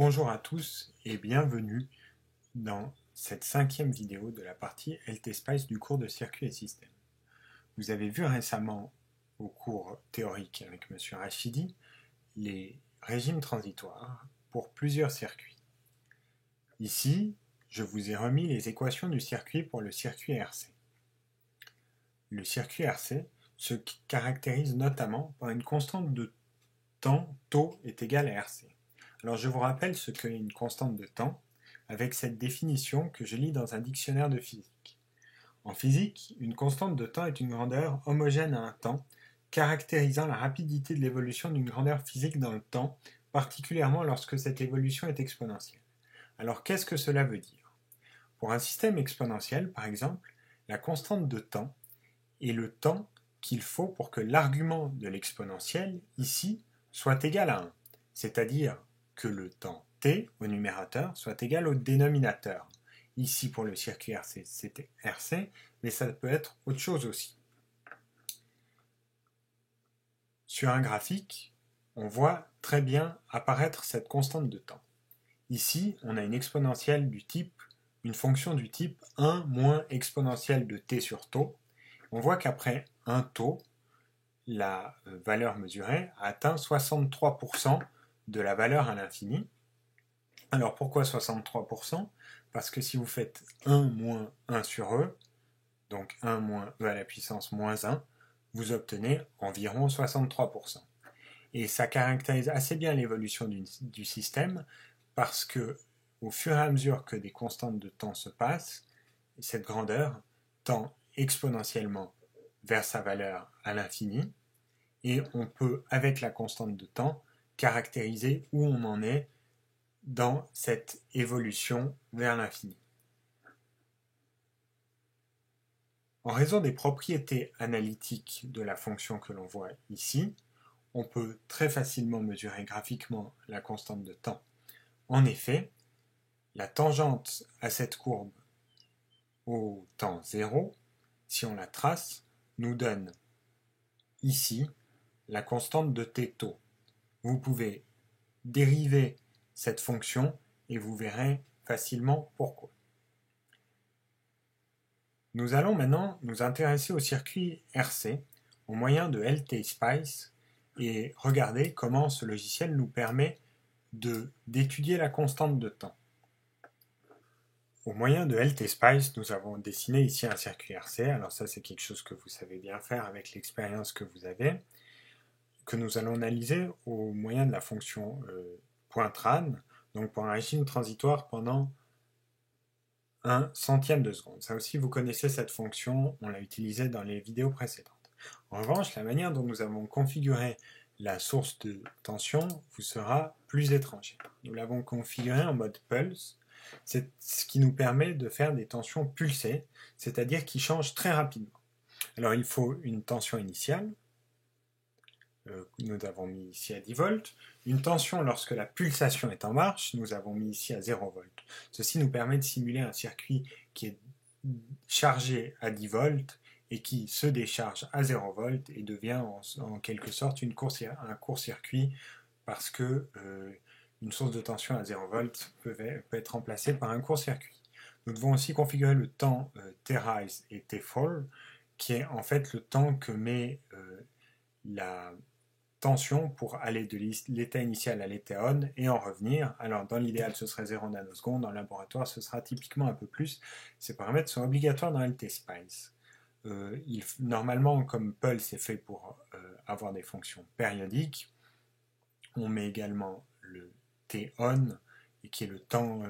Bonjour à tous et bienvenue dans cette 5e vidéo de la partie LT-Spice du cours de circuits et systèmes. Vous avez vu récemment au cours théorique avec M. Rachidi les régimes transitoires pour plusieurs circuits. Ici, je vous ai remis les équations du circuit pour le circuit RC. Le circuit RC se caractérise notamment par une constante de temps, taux est égal à RC. Alors je vous rappelle ce qu'est une constante de temps avec cette définition que je lis dans un dictionnaire de physique. En physique, une constante de temps est une grandeur homogène à un temps, caractérisant la rapidité de l'évolution d'une grandeur physique dans le temps, particulièrement lorsque cette évolution est exponentielle. Alors qu'est-ce que cela veut dire? Pour un système exponentiel, par exemple, la constante de temps est le temps qu'il faut pour que l'argument de l'exponentielle, ici, soit égal à 1, c'est-à-dire que le temps t au numérateur soit égal au dénominateur. Ici, pour le circuit RC, c'était RC, mais ça peut être autre chose aussi. Sur un graphique, on voit très bien apparaître cette constante de temps. Ici, on a une exponentielle du type, une fonction du type 1 moins exponentielle de t sur taux. On voit qu'après un taux, la valeur mesurée a atteint 63% de la valeur à l'infini. Alors pourquoi 63%? Parce que si vous faites 1 moins 1 sur e, donc 1 moins e à la puissance moins 1, vous obtenez environ 63%. Et ça caractérise assez bien l'évolution du système parce que au fur et à mesure que des constantes de temps se passent, cette grandeur tend exponentiellement vers sa valeur à l'infini, et on peut, avec la constante de temps, caractériser où on en est dans cette évolution vers l'infini. En raison des propriétés analytiques de la fonction que l'on voit ici, on peut très facilement mesurer graphiquement la constante de temps. En effet, la tangente à cette courbe au temps 0, si on la trace, nous donne ici la constante de t taux. Vous pouvez dériver cette fonction et vous verrez facilement pourquoi. Nous allons maintenant nous intéresser au circuit RC au moyen de LT-Spice et regarder comment ce logiciel nous permet d'étudier la constante de temps. Au moyen de LT-Spice, nous avons dessiné ici un circuit RC. Alors ça, c'est quelque chose que vous savez bien faire avec l'expérience que vous avez, que nous allons analyser au moyen de la fonction .tran, donc pour un régime transitoire pendant 1/100 de seconde. Ça aussi, vous connaissez cette fonction, on l'a utilisée dans les vidéos précédentes. En revanche, la manière dont nous avons configuré la source de tension vous sera plus étrangère. Nous l'avons configurée en mode pulse, c'est ce qui nous permet de faire des tensions pulsées, c'est-à-dire qui changent très rapidement. Alors il faut une tension initiale, nous avons mis ici à 10 volts. Une tension lorsque la pulsation est en marche, nous avons mis ici à 0 volts. Ceci nous permet de simuler un circuit qui est chargé à 10 volts et qui se décharge à 0 volts et devient en quelque sorte un court-circuit parce que une source de tension à 0 volts peut être remplacée par un court-circuit. Nous devons aussi configurer le temps T-rise et T-fall, qui est en fait le temps que met la tension pour aller de l'état initial à l'état on et en revenir. Alors dans l'idéal ce serait 0 nanosecondes, en laboratoire ce sera typiquement un peu plus. Ces paramètres sont obligatoires dans LT-Spice. Normalement, comme pulse est fait pour avoir des fonctions périodiques, on met également le T-on, qui est le temps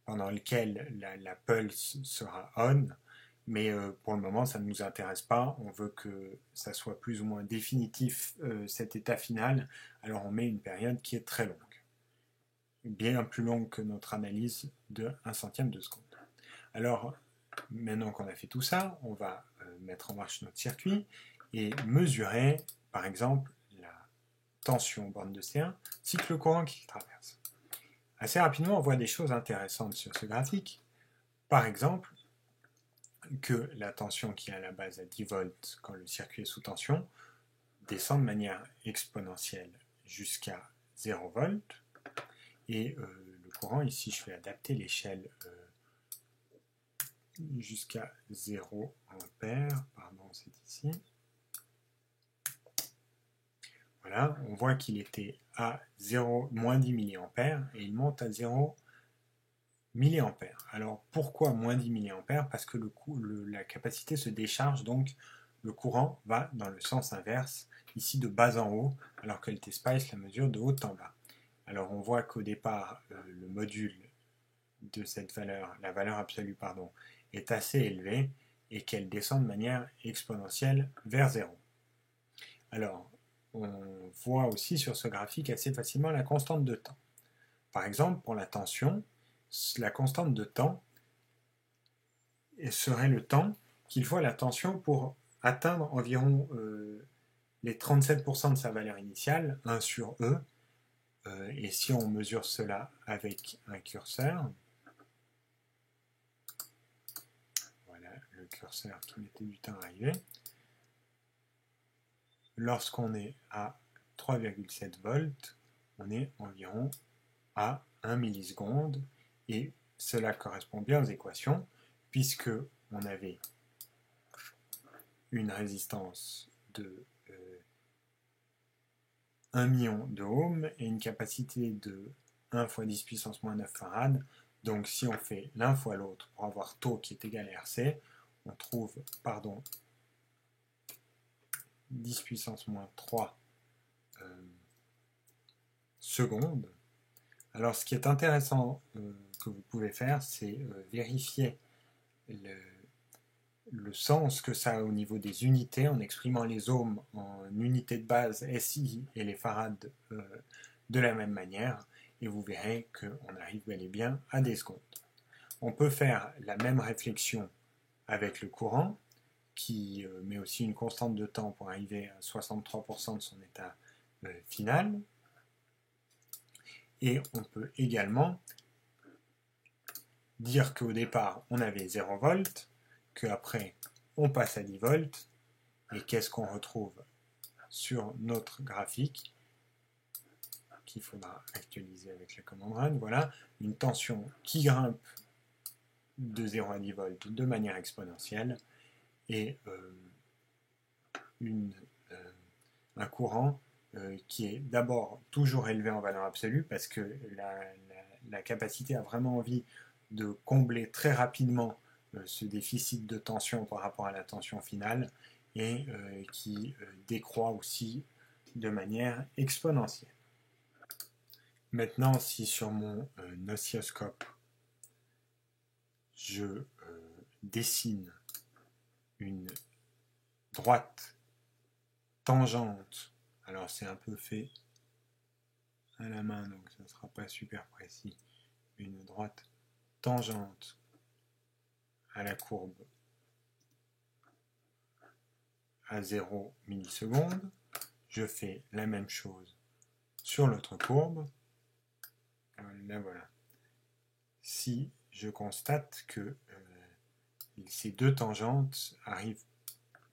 pendant lequel la pulse sera on, mais pour le moment ça ne nous intéresse pas, on veut que ça soit plus ou moins définitif cet état final, alors on met une période qui est très longue, bien plus longue que notre analyse de 1/100 de seconde. Alors maintenant qu'on a fait tout ça, on va mettre en marche notre circuit et mesurer par exemple la tension borne de C1 ainsi que le courant qui traverse. Assez rapidement on voit des choses intéressantes sur ce graphique, par exemple que la tension qui est à la base à 10 volts quand le circuit est sous tension descend de manière exponentielle jusqu'à 0 volts Et le courant, ici je vais adapter l'échelle jusqu'à 0 ampère, pardon, c'est ici. Voilà, on voit qu'il était à 0, moins 10 mA et il monte à 0 mA. Alors pourquoi moins 10 mA? Parce que la capacité se décharge, donc le courant va dans le sens inverse, ici de bas en haut, alors que LTspice la mesure de haut en bas. Alors on voit qu'au départ, le module de cette valeur, la valeur absolue, pardon, est assez élevée et qu'elle descend de manière exponentielle vers 0. Alors, on voit aussi sur ce graphique assez facilement la constante de temps. Par exemple, pour la tension, la constante de temps serait le temps qu'il faut à la tension pour atteindre environ les 37% de sa valeur initiale, 1 sur E. Et si on mesure cela avec un curseur, voilà le curseur qui mettait du temps à arriver, lorsqu'on est à 3,7 volts, on est environ à 1 milliseconde, et cela correspond bien aux équations, puisque on avait une résistance de 1 million de ohms et une capacité de 1 fois 10 puissance moins 9 farad. Donc si on fait l'un fois l'autre pour avoir taux qui est égal à RC, on trouve, 10 puissance moins 3 secondes. Alors ce qui est intéressant que vous pouvez faire, c'est vérifier le sens que ça a au niveau des unités en exprimant les ohms en unités de base SI et les farads de la même manière, et vous verrez qu'on arrive bel et bien à des secondes. On peut faire la même réflexion avec le courant, qui met aussi une constante de temps pour arriver à 63% de son état final. Et on peut également dire qu'au départ, on avait 0 volts, qu'après, on passe à 10 volts, et qu'est-ce qu'on retrouve sur notre graphique, qu'il faudra actualiser avec la commande run. Voilà, une tension qui grimpe de 0 à 10 volts de manière exponentielle, et un courant qui est d'abord toujours élevé en valeur absolue, parce que la capacité a vraiment envie de combler très rapidement ce déficit de tension par rapport à la tension finale, et qui décroît aussi de manière exponentielle. Maintenant, si sur mon oscilloscope, je dessine une droite tangente, alors c'est un peu fait à la main, donc ça ne sera pas super précis, une droite tangente à la courbe à 0 millisecondes, je fais la même chose sur l'autre courbe. Là voilà. Si je constate que ces deux tangentes arrivent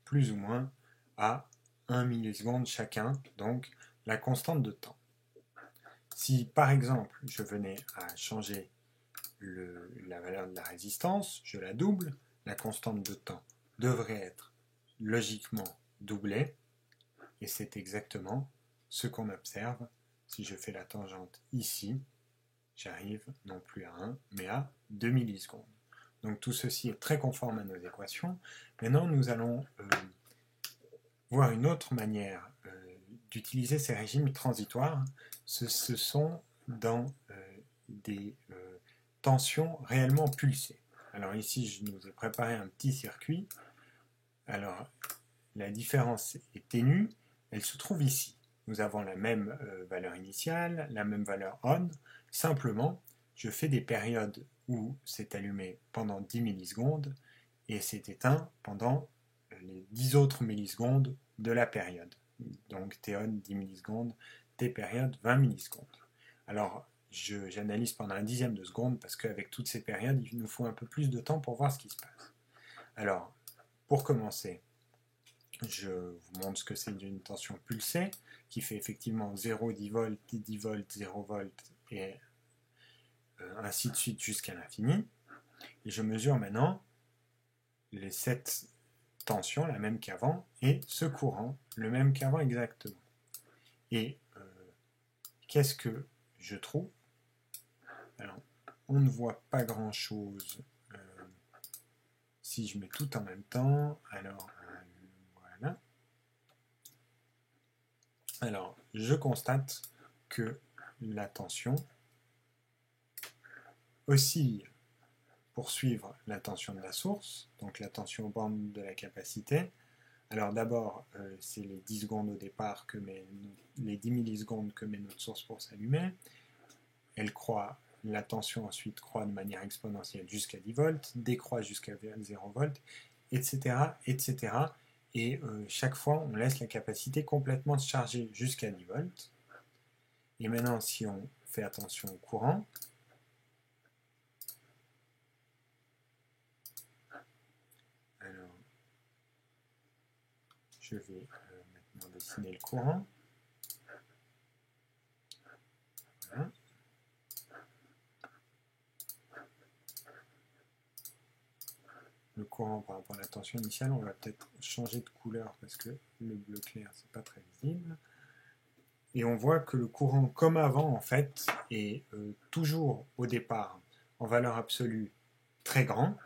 plus ou moins à 1 milliseconde chacun, donc la constante de temps. Si par exemple je venais à changer la valeur de la résistance, je la double, la constante de temps devrait être logiquement doublée, et c'est exactement ce qu'on observe. Si je fais la tangente ici, j'arrive non plus à 1, mais à 2 millisecondes. Donc tout ceci est très conforme à nos équations. Maintenant, nous allons voir une autre manière d'utiliser ces régimes transitoires. Ce sont dans des tensions réellement pulsées. Alors ici, je nous ai préparé un petit circuit. Alors, la différence est ténue, elle se trouve ici. Nous avons la même valeur initiale, la même valeur on, simplement, je fais des périodes où c'est allumé pendant 10 millisecondes et c'est éteint pendant les 10 autres millisecondes de la période. Donc T on 10 millisecondes, T période 20 millisecondes. Alors, j'analyse pendant un dixième de seconde parce qu'avec toutes ces périodes, il nous faut un peu plus de temps pour voir ce qui se passe. Alors, pour commencer, je vous montre ce que c'est d'une tension pulsée qui fait effectivement 0, 10 volts, 10 volts, 0 volts et ainsi de suite jusqu'à l'infini. Et je mesure maintenant cette tension, la même qu'avant, et ce courant, le même qu'avant exactement. Et qu'est-ce que je trouve? Alors, on ne voit pas grand-chose si je mets tout en même temps. Alors, voilà. Alors, je constate que la tension oscille pour suivre la tension de la source, donc la tension aux bornes de la capacité. Alors d'abord, c'est les 10 secondes au départ, les 10 millisecondes que met notre source pour s'allumer. Elle croît, la tension ensuite croît de manière exponentielle jusqu'à 10 volts, décroît jusqu'à 0 volts, etc. etc. Et chaque fois, on laisse la capacité complètement se charger jusqu'à 10 volts. Et maintenant, si on fait attention au courant, alors, je vais maintenant dessiner le courant. Voilà. Le courant par rapport à la tension initiale, on va peut-être changer de couleur parce que le bleu clair, c'est pas très visible. Et on voit que le courant, comme avant, en fait, est toujours au départ en valeur absolue très grand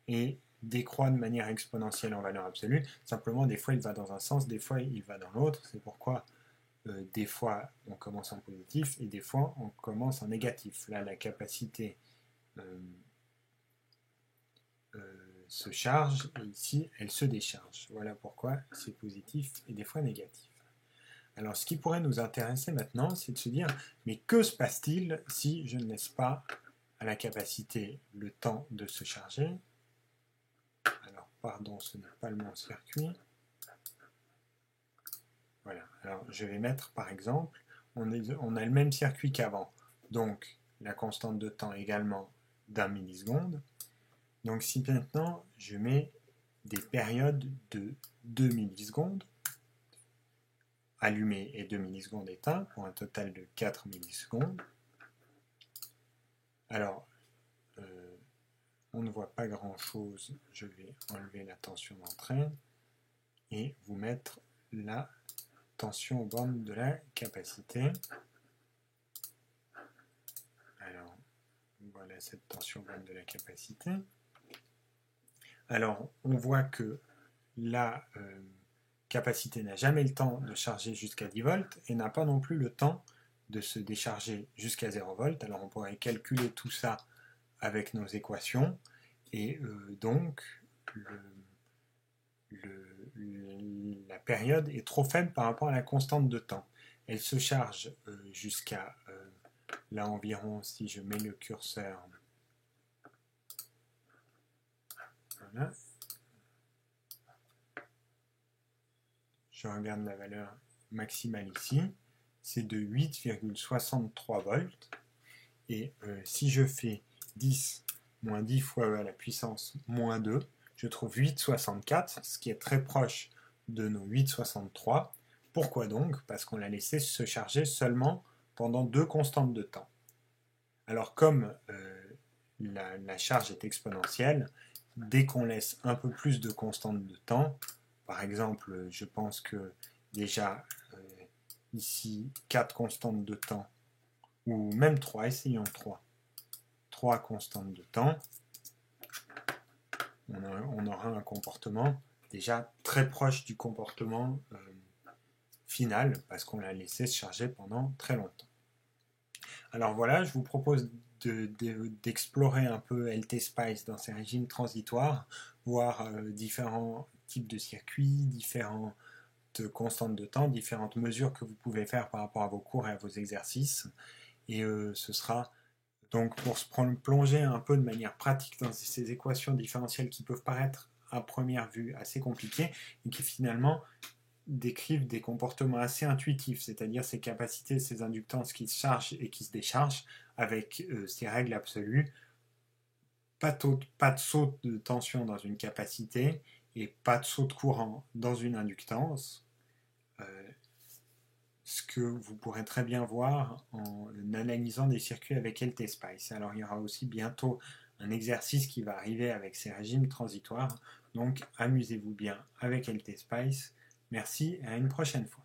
et décroît de manière exponentielle en valeur absolue. Simplement, des fois, il va dans un sens, des fois, il va dans l'autre. C'est pourquoi des fois, on commence en positif et des fois, on commence en négatif. Là, la capacité se charge et ici, elle se décharge. Voilà pourquoi c'est positif et des fois négatif. Alors, ce qui pourrait nous intéresser maintenant, c'est de se dire, mais que se passe-t-il si je ne laisse pas à la capacité le temps de se charger? Alors, pardon, ce n'est pas le bon circuit. Voilà, alors je vais mettre, par exemple, on a le même circuit qu'avant, donc la constante de temps également d'1 milliseconde. Donc si maintenant je mets des périodes de 2 millisecondes, allumé et 2 millisecondes éteint, pour un total de 4 millisecondes. Alors, on ne voit pas grand-chose, je vais enlever la tension d'entrée et vous mettre la tension aux bornes de la capacité. Alors, voilà cette tension aux bornes de la capacité. Alors, on voit que la capacité n'a jamais le temps de charger jusqu'à 10 volts et n'a pas non plus le temps de se décharger jusqu'à 0 volts. Alors, on pourrait calculer tout ça avec nos équations et donc la période est trop faible par rapport à la constante de temps. Elle se charge jusqu'à là environ, si je mets le curseur, voilà. Je regarde la valeur maximale ici, c'est de 8,63 volts. Et si je fais 10 moins 10 fois E à la puissance moins 2, je trouve 8,64, ce qui est très proche de nos 8,63. Pourquoi donc? Parce qu'on l'a laissé se charger seulement pendant 2 constantes de temps. Alors comme la charge est exponentielle, dès qu'on laisse un peu plus de constantes de temps, par exemple, je pense que déjà ici 4 constantes de temps, ou même 3, essayons 3 constantes de temps, on aura un comportement déjà très proche du comportement final, parce qu'on l'a laissé se charger pendant très longtemps. Alors voilà, je vous propose d'explorer un peu LT-Spice dans ses régimes transitoires, voir différents types de circuits, différentes constantes de temps, différentes mesures que vous pouvez faire par rapport à vos cours et à vos exercices. Et ce sera donc pour se plonger un peu de manière pratique dans ces équations différentielles qui peuvent paraître à première vue assez compliquées et qui finalement décrivent des comportements assez intuitifs, c'est-à-dire ces capacités, ces inductances qui se chargent et qui se déchargent avec ces règles absolues. Pas de saut de tension dans une capacité et pas de saut de courant dans une inductance. Ce que vous pourrez très bien voir en analysant des circuits avec LTSpice. Alors il y aura aussi bientôt un exercice qui va arriver avec ces régimes transitoires, donc amusez-vous bien avec LTSpice. Merci et à une prochaine fois.